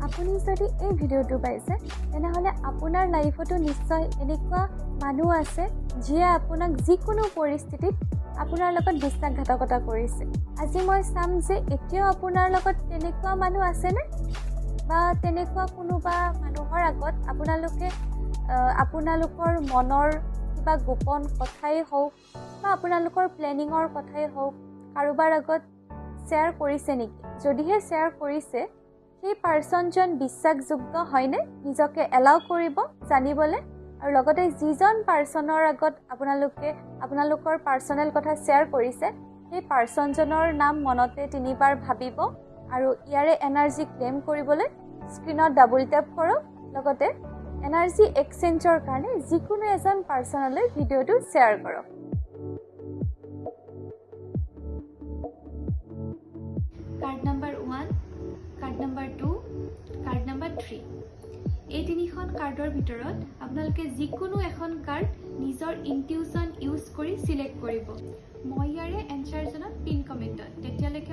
আপুনি যদি এই ভিডিঅ'টো পাইছে তেনেহ'লে আপোনাৰ লাইফতো নিশ্চয় এনেকুৱা মানুহ আছে যিয়ে আপোনাক যিকোনো পৰিস্থিতিত আপোনাৰ লগত বিশ্বাসঘাতকতা কৰিছে। আজি মই চাম যে এতিয়াও আপোনাৰ লগত তেনেকুৱা মানুহ আছেনে, বা তেনেকুৱা কোনোবা মানুহৰ আগত আপোনালোকৰ মনৰ কিবা গোপন কথাই হওক বা আপোনালোকৰ প্লেনিঙৰ কথাই হওক কাৰোবাৰ আগত শ্বেয়াৰ কৰিছে নেকি? যদিহে শ্বেয়াৰ কৰিছে, সেই পাৰ্চনজন বিশ্বাসযোগ্য হয়নে? নিজকে এলাউ কৰিব জানিবলৈ। আৰু লগতে যিজন পাৰ্চনৰ আগত আপোনালোকৰ পাৰ্চনেল কথা শ্বেয়াৰ কৰিছে, সেই পাৰ্চনজনৰ নাম মনতে 3 বাৰ ভাবিব আৰু ইয়াৰে এনাৰ্জি ক্লেইম কৰিবলৈ স্ক্ৰীনত ডাবল টেপ কৰক। লগতে এনাৰ্জি এক্সচেঞ্জৰ কাৰণে যিকোনো এজন পাৰ্চনলৈ ভিডিঅ'টো শ্বেয়াৰ কৰক। Card number 1, card number 2, card number 3। এই 3খন কাৰ্ডৰ ভিতৰত আপোনালোকে যিকোনো এখন কাৰ্ড নিজৰ ইনটিউশ্যন ইউজ কৰি চিলেক্ট কৰিব। মই ইয়াৰে এনচাৰজনত পিন কমেণ্টত। তেতিয়ালৈকে